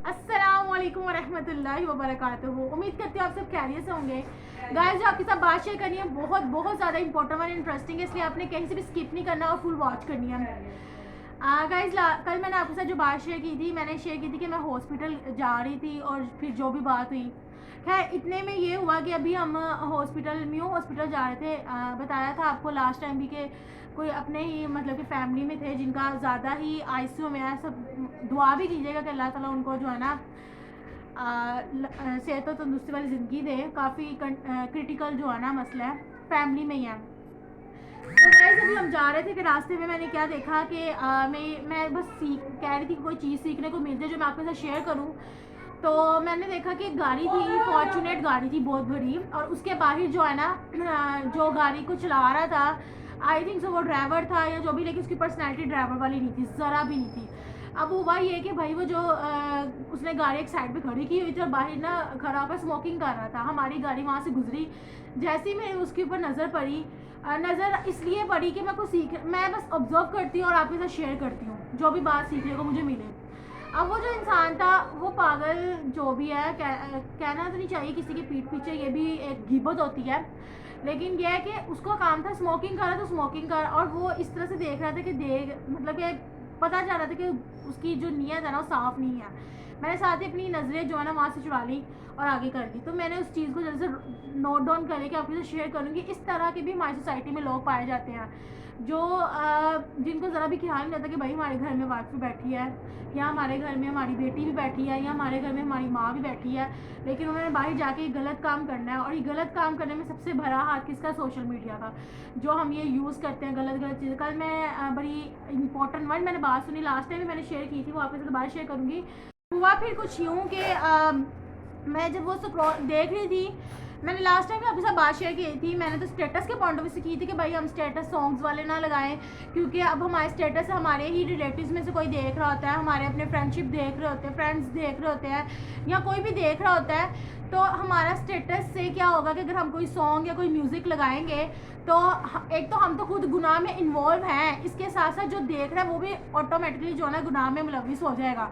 अस्सलामुअलैकुम वरहमतुल्लाहि वबरकातुहू। उम्मीद करती हूँ आप सब खैरियत से होंगे। गाइस, जो आपके साथ बात शेयर करनी है बहुत बहुत ज़्यादा इंपॉर्टेंट और इंटरेस्टिंग है, इसलिए आपने कहीं से भी स्किप नहीं करना और फुल वॉच करनी है। गाइस, कल मैंने आपके साथ जो बात शेयर की थी, मैंने शेयर की थी कि मैं हॉस्पिटल जा रही थी और फिर जो भी बात हुई, खैर इतने में ये हुआ कि अभी हम हॉस्पिटल हॉस्पिटल जा रहे थे। बताया था आपको लास्ट टाइम भी कि कोई अपने ही मतलब कि फैमिली में थे जिनका ज़्यादा ही आईसीयू में है। सब दुआ भी कीजिएगा कि अल्लाह ताला उनको जो है ना सेहत और तंदुरुस्ती वाली ज़िंदगी दे। काफ़ी क्रिटिकल जो है ना मसला है, फैमिली में ही है। तो गाइस, अभी हम जा रहे थे कि रास्ते में मैंने क्या देखा कि मैं बस कह रही थी कि कोई चीज़ सीखने को मिल जाए जो मैं आपके साथ शेयर करूं। तो मैंने देखा कि एक गाड़ी थी, फॉर्चुनेट गाड़ी थी बहुत बड़ी, और उसके बाहर जो है ना जो गाड़ी को चला रहा था, आई थिंक सो वो ड्राइवर था या जो भी, लेकिन उसकी पर्सनैलिटी ड्राइवर वाली नहीं थी, ज़रा भी नहीं थी। अब हुआ ये कि भाई वो जो उसने गाड़ी एक साइड पे खड़ी की हुई थी और बाहर ना खड़ा होकर स्मोकिंग कर रहा था। हमारी गाड़ी वहाँ से गुजरी, जैसे ही मेरे उसके ऊपर नज़र पड़ी, नज़र इसलिए पड़ी कि मैं बस ऑब्जर्व करती हूँ और आपके साथ शेयर करती हूँ जो भी बात सीखने को मुझे मिले। अब वो जो इंसान था वो पागल जो भी है, कहना तो नहीं चाहिए किसी की पीठ पीछे, ये भी एक गिबत होती है, लेकिन यह है कि उसका काम था स्मोकिंग कर रहा तो स्मोकिंग कर, और वो इस तरह से देख रहा था कि मतलब कि पता चल रहा था कि उसकी जो नीयत है ना वो साफ़ नहीं है। मैंने साथ ही अपनी नज़रें जो है ना वहाँ से चुरा ली और आगे कर दी। तो मैंने उस चीज़ को जल्दी से नोट डाउन करके आपके साथ शेयर करूँगी। इस तरह के भी हमारी सोसाइटी में लोग पाए जाते हैं जो जिनको ज़रा भी ख्याल नहीं रहता कि भाई हमारे घर में वाइफ भी बैठी है, या हमारे घर में हमारी बेटी भी बैठी है, या हमारे घर में हमारी माँ भी बैठी है, लेकिन उन्होंने बाहर जाके गलत काम करना है। और ये गलत काम करने में सबसे भरा हाथ किसका? सोशल मीडिया का, जो हम ये यूज़ करते हैं गलत गलत चीज़ें। कल मैं बड़ी इंपॉर्टेंट वन मैंने बात सुनी, लास्ट टाइम भी मैंने शेयर की थी, वो आपके साथ दोबारा शेयर करूँगी। हुआ फिर कुछ यूँ कि मैं जब वो देख रही थी, मैंने लास्ट टाइम भी आपके साथ बात शेयर की थी, मैंने तो स्टेटस के पॉइंट ऑफ व्यू से की थी कि भाई हम स्टेटस सॉन्ग्स वाले ना लगाएं, क्योंकि अब हमारे स्टेटस हमारे ही रिलेटिव्स में से कोई देख रहा होता है, हमारे अपने फ्रेंडशिप देख रहे होते हैं, फ्रेंड्स देख रहे होते हैं, या कोई भी देख रहा होता है। तो हमारा स्टेटस से क्या होगा कि अगर हम कोई सॉन्ग या कोई म्यूज़िक लगाएंगे तो एक तो हम तो खुद गुनाह में इन्वॉल्व हैं, इसके साथ साथ जो देख रहा है वो भी ऑटोमेटिकली जो है ना गुनाह में मुलविस हो जाएगा।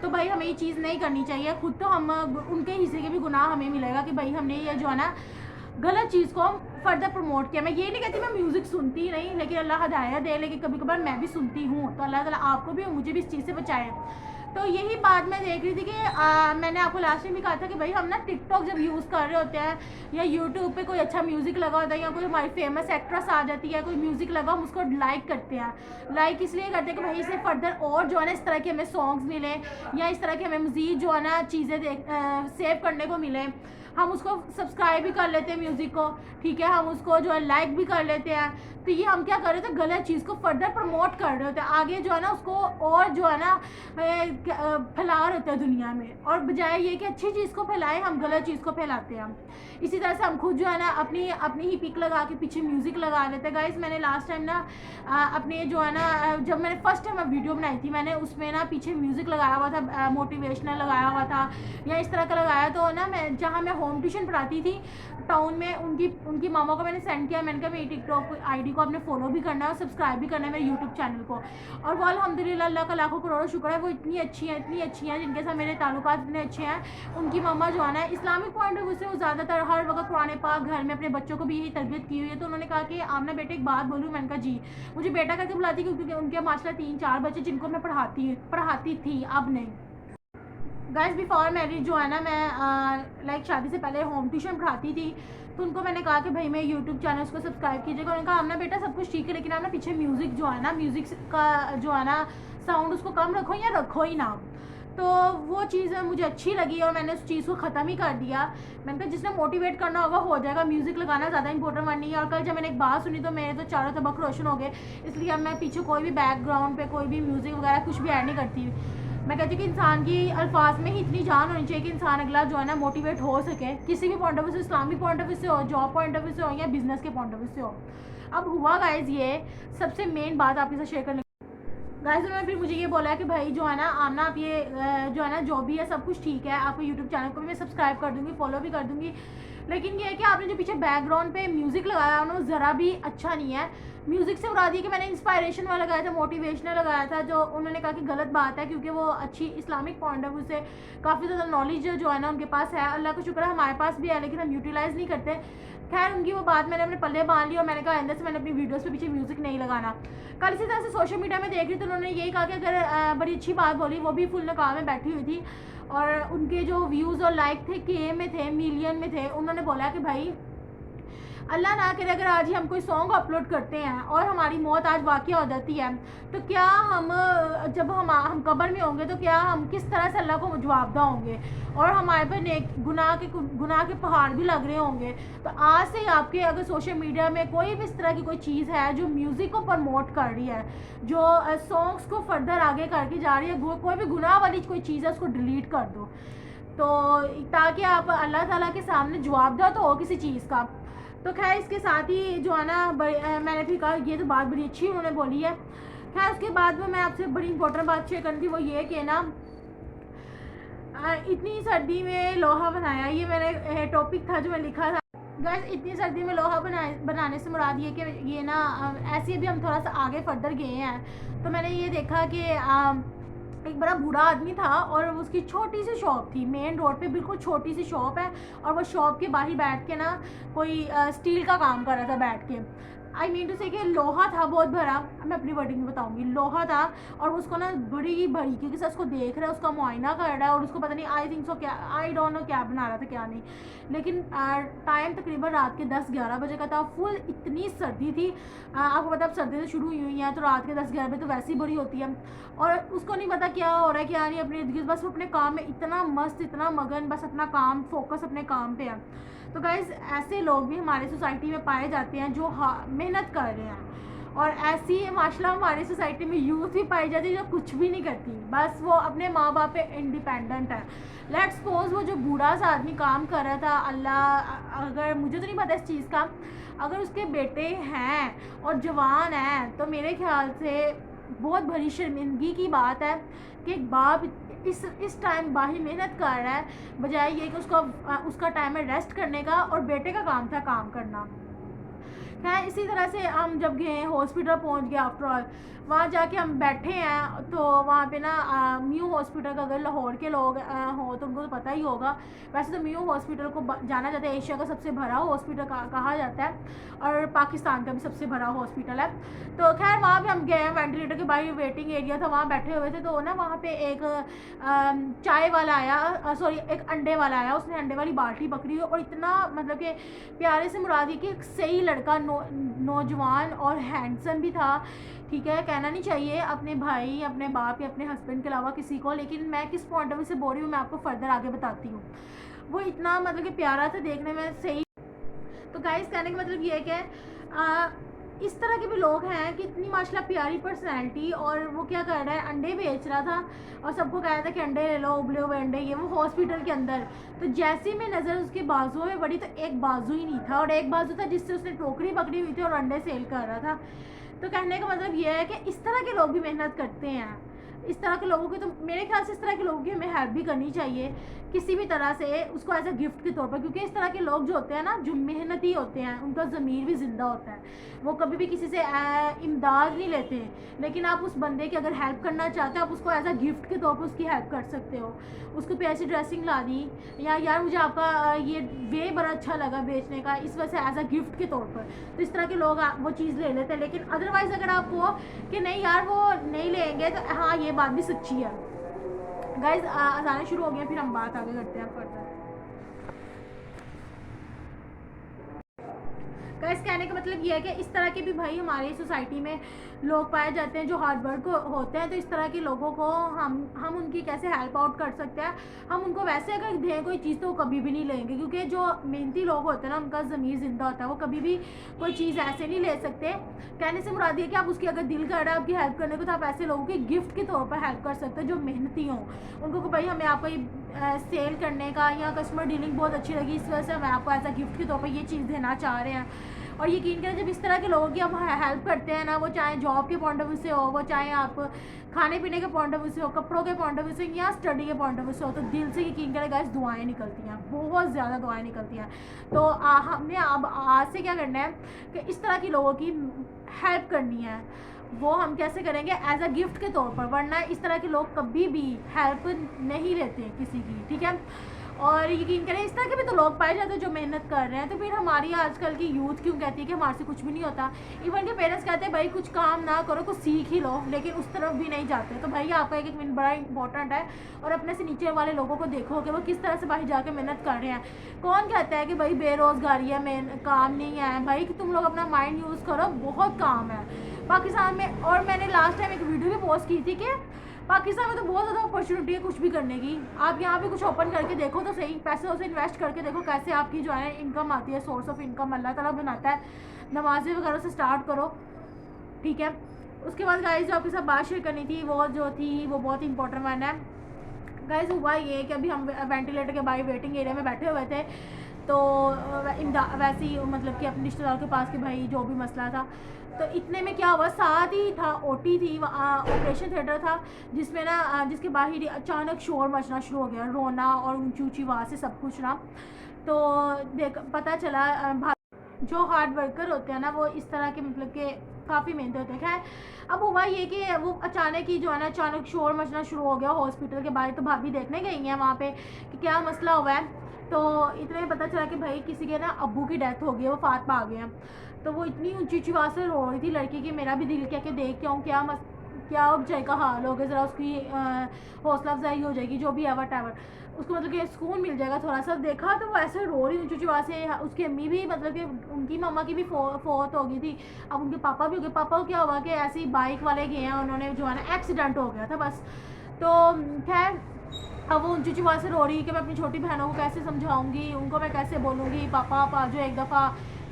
तो भाई हमें ये चीज़ नहीं करनी चाहिए। खुद तो हम उनके हिस्से के भी गुनाह हमें मिलेगा कि भाई हमने ये जो है ना गलत चीज़ को फर्दर प्रमोट किया। मैं ये नहीं कहती मैं म्यूज़िक सुनती ही नहीं, लेकिन अल्लाह हदायत दे, लेकिन कभी कभार मैं भी सुनती हूँ, तो अल्लाह ताला आपको भी मुझे भी इस चीज़ से बचाए। तो यही बात मैं देख रही थी कि मैंने आपको लास्ट टाइम भी कहा था कि भाई हम ना टिकटॉक जब यूज़ कर रहे होते हैं या यूट्यूब पे कोई अच्छा म्यूज़िक लगा होता है या कोई हमारी फेमस एक्ट्रेस आ जाती है, कोई म्यूज़िक लगा, हम उसको लाइक करते हैं। लाइक इसलिए करते हैं कि भाई इसे फर्दर और जो है ना इस तरह के हमें सॉन्ग्स मिले, या इस तरह के हमें मज़ीद जो है ना चीज़ें सेव करने को मिले। हम उसको सब्सक्राइब भी कर लेते हैं म्यूज़िक को, ठीक है, हम उसको जो है लाइक भी कर लेते हैं। तो ये हम क्या कर रहे थे? गलत चीज़ को फर्दर प्रमोट कर रहे होते हैं, आगे जो है ना उसको और जो है ना फैला रहे होते हैं दुनिया में, और बजाय ये कि अच्छी चीज़ को फैलाएं, हम गलत चीज़ को फैलाते हैं। इसी तरह से हम खुद जो है ना अपनी ही पिक लगा के पीछे म्यूज़िक लगा लेते हैं। गाइस, मैंने लास्ट टाइम ना अपने जो है ना जब मैंने फर्स्ट टाइम वीडियो बनाई थी, मैंने उसमें ना पीछे म्यूज़िक लगाया हुआ था, मोटिवेशनल लगाया हुआ था या इस तरह का लगाया। तो ना मैं जहाँ मैं होम ट्यूशन पढ़ाती थी टाउन में, उनकी मामा को मैंने सेंड किया। मैंने कहा मेरी टिकटॉक आईडी को आपने फॉलो भी करना है और सब्सक्राइब भी करना है मेरे यूट्यूब चैनल को। और वो अल्हम्दुलिल्लाह अल्लाह का लाखों करोड़ों शुक्र है, वो इतनी अच्छी हैं जिनके साथ मेरे ताल्लुकात इतने अच्छे हैं। उनकी मम्मा जो है ना इस्लामिक पॉइंट ऑफ व्यू से वो ज़्यादातर हर वक्त कुरान पाक घर में अपने बच्चों को भी यही तरबियत की हुई है। तो उन्होंने कहा कि आमना बेटे एक बात बोलूँ? मैंने कहा जी। मुझे बेटा करके बुलाती क्योंकि उनके माशाल्लाह 3-4 बच्चे जिनको मैं पढ़ाती थी, अब नहीं। गाइस, बिफोर मैरिज जो है ना मैं लाइक शादी से पहले होम ट्यूशन पढ़ाती थी। तो उनको मैंने कहा कि भाई मैं यूट्यूब चैनल उसको सब्सक्राइब कीजिएगा। उन्होंने कहा आमना बेटा सब कुछ ठीक है, लेकिन आप ना पीछे म्यूज़िक जो है ना, म्यूज़िक का जो है ना साउंड उसको कम रखो या रखो ही ना। तो वो चीज़ मुझे अच्छी लगी और मैंने उस चीज़ को ख़त्म ही कर दिया। मैंने कहा जिसने मोटिवेट करना होगा हो जाएगा, म्यूज़िक लगाना ज़्यादा इंपॉर्टेंट वन नहीं है। और कल जब मैंने एक बात सुनी तो मेरे तो चारों तबक रोशन हो गए, इसलिए अब मैं पीछे कोई भी बैकग्राउंड पे कोई भी म्यूज़िक वगैरह कुछ भी ऐड नहीं करती। मैं कहती हूँ कि इंसान की अल्फाज में ही इतनी जान होनी चाहिए कि इंसान अगला जो है ना मोटिवेट हो सके, किसी भी पॉइंट ऑफ व्यू से, इस्लामिक पॉइंट ऑफ व्यू से हो, जॉब पॉइंट ऑफ व्यू से हो, या बिजनेस के पॉइंट ऑफ व्यू से हो। अब हुआ गाइज, ये सबसे मेन बात आपके साथ शेयर करने गाइस, उन्होंने फिर मुझे ये बोला कि भाई जो है ना आमना आप ये जो है ना जो भी है सब कुछ ठीक है, आपको यूट्यूब चैनल को भी मैं सब्सक्राइब कर दूँगी, फॉलो भी कर दूँगी, लेकिन ये है कि आपने जो पीछे बैकग्राउंड पे म्यूज़िक लगाया ना, ज़रा भी अच्छा नहीं है। म्यूज़िक से मुराद ये कि मैंने इंस्पायरेशन वाला लगाया था, मोटिवेशनल लगाया था, जो उन्होंने कहा कि गलत बात है, क्योंकि वो अच्छी इस्लामिक पॉइंट ऑफ व्यू से काफ़ी ज़्यादा नॉलेज जो है ना उनके पास है। अल्लाह का शुक्र है हमारे पास भी है, लेकिन हम यूटिलाइज़ नहीं करते। खैर, उनकी वो बात मैंने अपने पल्ले बांध ली और मैंने कहा आइंदा से मैंने अपनी वीडियोज़ पे पीछे म्यूज़िक नहीं लगाना। कल इसी तरह से सोशल मीडिया में देख रही तो उन्होंने यही कहा कि अगर बड़ी अच्छी बात बोली, वो भी फुल नकाब में बैठी हुई थी और उनके जो व्यूज़ और लाइक थे के में थे, मिलियन में थे। उन्होंने बोला कि भाई अल्लाह ना करे अगर आज ही हम कोई सॉन्ग अपलोड करते हैं और हमारी मौत आज वाक़या हो जाती है, तो क्या हम जब हम कब्र में होंगे तो क्या हम किस तरह से अल्लाह को जवाबदा होंगे और हमारे पर नेक गुनाह के पहाड़ भी लग रहे होंगे। तो आज से ही आपके अगर सोशल मीडिया में कोई भी इस तरह की कोई चीज़ है जो म्यूज़िक को प्रमोट कर रही है, जो सॉन्ग्स को फर्दर आगे करके जा रही है, कोई भी गुनाह वाली कोई चीज़ है, उसको डिलीट कर दो, तो ताकि आप अल्लाह ताला के सामने जवाबदा तो हो किसी चीज़ का। तो खैर, इसके साथ ही जो है ना मैंने भी कहा ये तो बात बड़ी अच्छी उन्होंने बोली है। खैर, उसके बाद में मैं आपसे बड़ी इंपॉर्टेंट बात शेयर करनी थी, वो ये कि ना इतनी सर्दी में लोहा बनाया, ये मैंने टॉपिक था जो मैं लिखा था। गाइस, इतनी सर्दी में लोहा बनाने से मुराद ये कि ये ना ऐसे भी हम थोड़ा सा आगे फर्दर गए हैं, तो मैंने ये देखा कि एक बड़ा बूढ़ा आदमी था और उसकी छोटी सी शॉप थी, मेन रोड पे बिल्कुल छोटी सी शॉप है, और वो शॉप के बाहर बैठ के ना कोई स्टील का काम कर रहा था बैठ के। आई मीन टू से कि लोहा था बहुत भरा, मैं अपनी वर्डिंग में बताऊंगी, लोहा था और उसको ना बड़ी बारीकी के साथ उसको देख रहा है, उसका मुआयना कर रहा है, और उसको पता नहीं, आई थिंक सो क्या, आई डोंट नो क्या बना रहा था क्या नहीं। लेकिन टाइम तकरीबन रात के 10-11 बजे का था, फुल इतनी सर्दी थी। आपको पता है अब सर्दी से शुरू हुई हैं, तो रात के 10-11 बजे तो वैसे ही बुरी होती है, और उसको नहीं पता क्या हो रहा है क्या नहीं, अपने बस वो अपने काम में इतना मस्त, इतना मगन, बस अपना काम, फोकस अपने काम पे है। तो गाइज़, ऐसे लोग भी हमारे सोसाइटी में पाए जाते हैं जो मेहनत कर रहे हैं, और ऐसी माशाल्लाह हमारी सोसाइटी में यूथ भी पाई जाती है जो कुछ भी नहीं करती, बस वो अपने माँ बाप पे इंडिपेंडेंट है। लेट्स सपोज वो जो बूढ़ा सा आदमी काम कर रहा था, अल्लाह, अगर मुझे तो नहीं पता इस चीज़ का, अगर उसके बेटे हैं और जवान हैं, तो मेरे ख्याल से बहुत बड़ी शर्मिंदगी की बात है कि एक बाप इस टाइम बाहर मेहनत कर रहा है, बजाय ये कि उसका टाइम है रेस्ट करने का, और बेटे का काम था काम करना। खैर, इसी तरह से हम जब गए हॉस्पिटल पहुंच गए, आफ्टर ऑल वहाँ जाके हम बैठे हैं, तो वहाँ पे ना म्यू हॉस्पिटल का, अगर लाहौर के लोग हो तो उनको तो पता ही होगा, वैसे तो म्यू हॉस्पिटल को जाना जाता है, एशिया का सबसे बड़ा हॉस्पिटल कहा जाता है, और पाकिस्तान का भी सबसे बड़ा हॉस्पिटल है। तो खैर, वहाँ पे हम गए, वेंटिलेटर के बाहर वेटिंग एरिया था, वहाँ बैठे हुए थे, तो ना वहाँ पे एक चाय वाला आया, सॉरी एक अंडे वाला आया, उसने अंडे वाली बाल्टी पकड़ी हुई, और इतना मतलब कि प्यारे से मुराद कि एक सही लड़का, नौजवान और हैंडसम भी था। ठीक है, कहना नहीं चाहिए अपने भाई, अपने बाप या अपने हस्बैंड के अलावा किसी को, लेकिन मैं किस पॉइंट ऑफ व्यू से बोल रही हूँ मैं आपको फर्दर आगे बताती हूँ। वो इतना मतलब कि प्यारा था देखने में, सही। तो गाइस, कहने का मतलब ये है कि इस तरह के भी लोग हैं कि इतनी माशाल्लाह प्यारी पर्सनैलिटी, और वो क्या कर रहा है, अंडे बेच रहा था और सबको कह रहा था कि अंडे ले लो, उबले हुए अंडे, ये वो हॉस्पिटल के अंदर। तो जैसे में नज़र उसके बाजुओं में पड़ी, तो एक बाजू ही नहीं था, और एक बाजू था जिससे उसने टोकरी पकड़ी हुई थी और अंडे सेल कर रहा था। तो कहने का मतलब ये है कि इस तरह के लोग भी मेहनत करते हैं, इस तरह के लोगों की, तो मेरे ख्याल से इस तरह के लोगों की हमें हेल्प भी करनी चाहिए किसी भी तरह से, उसको एज अ गिफ्ट के तौर पर, क्योंकि इस तरह के लोग जो होते हैं ना, जो मेहनती होते हैं, उनका ज़मीर भी ज़िंदा होता है, वो कभी भी किसी से इमदाद नहीं लेते, लेकिन आप उस बंदे की अगर हेल्प करना चाहते हो, आप उसको एज अ गिफ्ट के तौर पर उसकी हेल्प कर सकते हो। उसको पैसे ड्रेसिंग ला दी, या यार मुझे आपका ये वे बड़ा अच्छा लगा बेचने का, इस वजह से एज अ गिफ्ट के तौर पर, तो इस तरह के लोग वो चीज़ ले लेते हैं। लेकिन अदरवाइज़ अगर आप वो कि नहीं यार वो नहीं लेंगे, तो हाँ, ये बात भी सच्ची है। गाइज, अजानें शुरू हो गई, फिर हम बात आगे करते हैं फर्दर। गाइस, कहने का मतलब ये है कि इस तरह के भी भाई हमारी सोसाइटी में लोग पाए जाते हैं जो हार्ड वर्क होते हैं, तो इस तरह के लोगों को हम उनकी कैसे हेल्प आउट कर सकते हैं। हम उनको वैसे अगर दें कोई चीज़ तो वो कभी भी नहीं लेंगे, क्योंकि जो मेहनती लोग होते हैं ना, उनका ज़मीर ज़िंदा होता है, वो कभी भी कोई चीज़ ऐसे नहीं ले सकते। कहने से मुराद ये कि आप उसकी अगर दिल कर रहा है आपकी हेल्प करने को, तो आप ऐसे लोगों की गिफ्ट के तौर पर हेल्प कर सकते हैं जो मेहनती हों। उनको भाई हमें आपका ये सेल करने का या कस्टमर डीलिंग बहुत अच्छी लगी, इस वजह से हम आपको एज अ गिफ्ट के तौर पर ये चीज़ देना चाह रहे हैं। और यकीन करें जब इस तरह के लोगों की हम हेल्प करते हैं ना, वो चाहे जॉब के पॉइंट ऑफ व्यू से हो, वो चाहे आप खाने पीने के पॉइंट ऑफ व्यू से हो, कपड़ों के पॉइंट ऑफ व्यू से या स्टडी के पॉइंट ऑफ व्यू से हो, तो दिल से यकीन करें गाइस दुआएं निकलती हैं, बहुत ज़्यादा दुआएं निकलती हैं। तो हमने अब आज से क्या करना है कि इस तरह की लोगों की हेल्प करनी है। वो हम कैसे करेंगे? एज अ गिफ्ट के तौर पर, वरना इस तरह के लोग कभी भी हेल्प नहीं लेते किसी की, ठीक है। और यकीन करें इस तरह के भी तो लोग पाए जाते हैं जो मेहनत कर रहे हैं। तो फिर हमारी आजकल की यूथ क्यों कहती है कि हमारे से कुछ भी नहीं होता? इवन के पेरेंट्स कहते हैं भाई कुछ काम ना करो, कुछ सीख ही लो, लेकिन उस तरफ भी नहीं जाते। तो भाई आपका एक मिनट बड़ा इंपॉर्टेंट है, और अपने से नीचे वाले लोगों को देखो कि वो किस तरह से बाहर जाके मेहनत कर रहे हैं। कौन कहता है कि भाई बेरोज़गारी है, काम नहीं है? भाई कि तुम लोग अपना माइंड यूज़ करो, बहुत काम है पाकिस्तान में। और मैंने लास्ट टाइम एक वीडियो भी पोस्ट की थी कि पाकिस्तान में तो बहुत ज़्यादा अपॉर्चुनिटी है कुछ भी करने की। आप यहाँ पे कुछ ओपन करके देखो तो सही, पैसे उसे इन्वेस्ट करके देखो कैसे आपकी जो है इनकम आती है, सोर्स ऑफ इनकम अल्लाह ताला बनाता है। नमाज़ें वगैरह से स्टार्ट करो, ठीक है। उसके बाद गाइस जो आपके साथ बात शेयर करनी थी वो जो थी वो बहुत इंपॉर्टेंट वन है। गाइस हुआ ये कि अभी हम वेंटिलेटर के बाहर वेटिंग एरिया में बैठे हुए थे, तो वैसे ही मतलब कि अपने रिश्तेदारों के पास कि भाई जो भी मसला था, तो इतने में क्या हुआ, साथ ही था ओटी थी, ऑपरेशन थिएटर था, जिसमें ना जिसके बाहर ही अचानक शोर मचना शुरू हो गया, रोना और ऊंची ऊंची आवाज़ से सब कुछ ना। तो देख पता चला जो हार्ड वर्कर होते हैं ना वो इस तरह के मतलब के काफ़ी मेहनत होते हैं। खैर अब हुआ ये कि वो अचानक ही जो है ना अचानक शोर मचना शुरू हो गया हॉस्पिटल के बाहर। तो भाभी देखने गई हैं वहाँ पे कि क्या मसला हुआ है। तो इतने में पता चला कि भाई किसी के ना अब्बू की डेथ हो गई है, वो फात आ गए हैं। तो वो इतनी ऊंची ऊंची आवाज़ से रो रही थी लड़की की, मेरा भी दिल क्या कि देख के आऊँ क्या अब जय का हाल हो गया, ज़रा उसकी हौसला अफजाई हो जाएगी, जो भी है वट एवर, उसको मतलब कि सुकून मिल जाएगा थोड़ा सा। देखा तो वो ऐसे रो रही ऊंची ऊंची आवाज़ से। उसकी अम्मी भी मतलब कि उनकी मम्मा की भी फौत हो गई थी, अब उनके पापा भी हो गए। पापा को क्या हुआ कि ऐसे ही बाइक वाले गए हैं, उन्होंने जो है ना एक्सीडेंट हो गया था बस। तो खैर अब वो ऊंची ऊंची आवाज़ से रो रही कि मैं अपनी छोटी बहनों को कैसे समझाऊंगी, उनको मैं कैसे बोलूँगी पापा आप आ जाओ एक दफ़ा,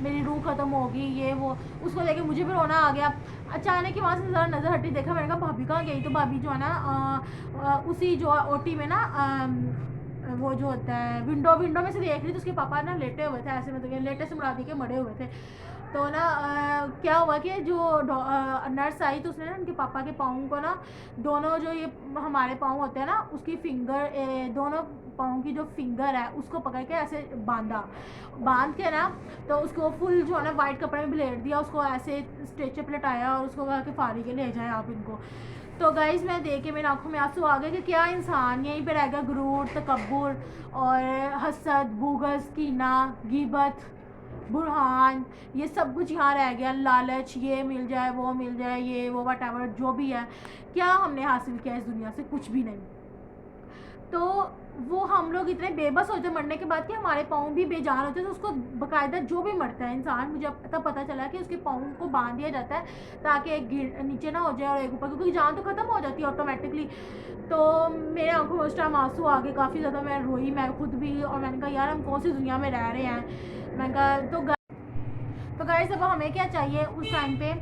मेरी रूह ख़त्म होगी ये वो। उसको लेके मुझे भी रोना आ गया। अचानक ही वहाँ से ज़रा नज़र हटी, देखा मैंने कहा भाभी कहाँ गई? तो भाभी जो है ना उसी जो ओटी में ना वो जो होता है विंडो में से देख रही थी। उसके पापा ना लेटे हुए थे, ऐसे मतलब लेटे से मुड़ा दी के मरे हुए थे। तो ना क्या हुआ कि जो नर्स आई तो उसने ना उनके पापा के पाँव को ना, दोनों जो ये हमारे पाँव होते हैं ना उसकी फिंगर, दोनों पाँव की जो फिंगर है उसको पकड़ के ऐसे बांध के ना, तो उसको फुल जो है ना वाइट कपड़े में ब्लेड दिया, उसको ऐसे स्ट्रेचर पे लटाया और उसको कहा कि फारी के ले जाए आप इनको। तो गाइज़ मैं देख के मेरी आंखों में आंसू आ गए कि क्या इंसान यहीं पे रह गया, गुरूर, तकब्बुर और हसद, बुग़्ज़, कीना, गिबत, बुरहान, ये सब कुछ यहाँ रह गया। लालच, ये मिल जाए वो मिल जाए, ये वो वट एवर जो भी है। क्या हमने हासिल किया इस दुनिया से? कुछ भी नहीं। तो वो हम लोग इतने बेबस होते मरने के बाद कि हमारे पाँव भी बेजान होते हैं। तो उसको बाकायदा जो भी मरता है इंसान, मुझे तब पता चला कि उसके पाँव को बांध दिया जाता है ताकि एक नीचे ना हो जाए और एक ऊपर, क्योंकि जान तो ख़त्म हो जाती है ऑटोमेटिकली। तो मेरे आंखों में उस टाइम आंसू आ गए काफ़ी ज़्यादा, मैं रोई, मैं खुद भी। और मैंने कहा यार हम कौन सी दुनिया में रह रहे हैं। मैंने कहा तो गाइस अब हमें क्या चाहिए उस टाइम पे,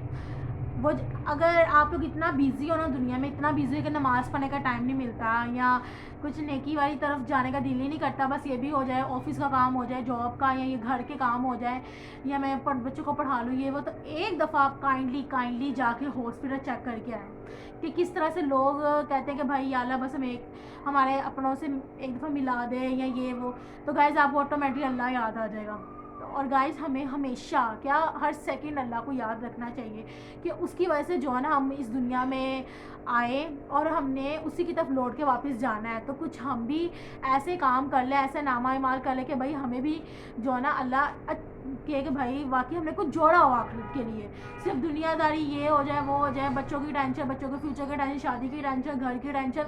वो अगर आप लोग इतना बिज़ी हो ना दुनिया में, इतना बिज़ी हो कि नमाज़ पढ़ने का टाइम नहीं मिलता या कुछ नेकी वाली तरफ जाने का दिल ही नहीं करता, बस ये भी हो जाए ऑफिस का काम हो जाए, जॉब का, या ये घर के काम हो जाए, या मैं बच्चों को पढ़ा लूँ ये वो, तो एक दफ़ा आप काइंडली जाके हॉस्पिटल चेक करके आएँ कि किस तरह से लोग कहते हैं कि भाई या अल्लाह बस हमें हमारे अपनों से एक दफ़ा मिला दे या ये वो। तो गाइज़ आपको ऑटोमेटिकली अल्लाह याद आ जाएगा। और गाइस हमें हमेशा क्या हर सेकंड अल्लाह को याद रखना चाहिए कि उसकी वजह से जो है ना हम इस दुनिया में आए और हमने उसी की तरफ लौट के वापस जाना है। तो कुछ हम भी ऐसे काम कर ले, ऐसे नामा इमाल कर ले कि भाई हमें भी जो है ना अल्लाह कहे कि भाई वाकई हमने कुछ जोड़ा हो आखिरत के लिए। सिर्फ दुनियादारी ये हो जाए वो हो जाए, बच्चों की टेंशन, बच्चों के फ्यूचर की टेंशन, शादी की टेंशन, घर की टेंशन,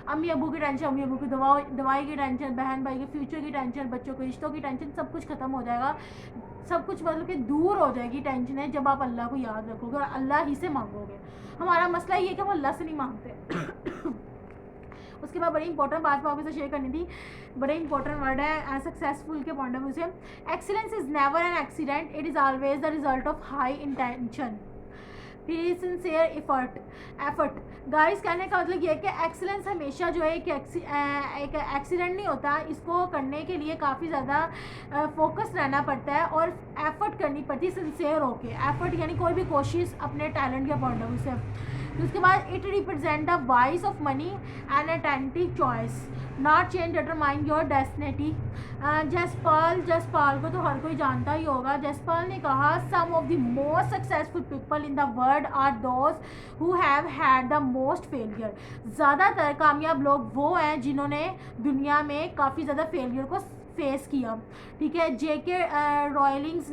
अम्मी अबू की टेंशन, अम्मी अबू की दवाई की टेंशन, बहन भाई के फ्यूचर की टेंशन, बच्चों के रिश्तों की टेंशन, सब कुछ ख़त्म हो जाएगा। सब कुछ मतलब कि दूर हो जाएगी टेंशन है जब आप अल्लाह को याद रखोगे और अल्लाह ही से मांगोगे। हमारा मसला ये है कि हम अल्लाह से नहीं मांगते। उसके बाद बड़ी इंपॉर्टेंट बात मैं आपके साथ शेयर करनी थी, बड़े इंपॉर्टेंट वर्ड है सक्सेसफुल के पॉइंट ऑफ व्यू से। Excellence is never an accident, it is always the result of high intention. फिर सिंसियर एफर्ट। गाइस कहने का मतलब ये है कि एक्सीलेंस हमेशा जो है एक एक्सीडेंट नहीं होता, इसको करने के लिए काफ़ी ज़्यादा फोकस रहना पड़ता है और एफर्ट करनी पड़ती है सिंसियर होके। एफर्ट यानी कोई भी कोशिश अपने टैलेंट के पॉइंट ऑफ व्यू से। तो उसके बाद it represent the vice of money and attentive choice, not change determine your destiny. Jaspal को तो हर कोई जानता ही होगा। जसपाल ने कहा some of the most successful people in the world are those who have had the most failure. ज़्यादातर कामयाब लोग वो हैं जिन्होंने दुनिया में काफ़ी ज़्यादा फेलियर को फेस किया। ठीक है, जेके रॉलिंग्स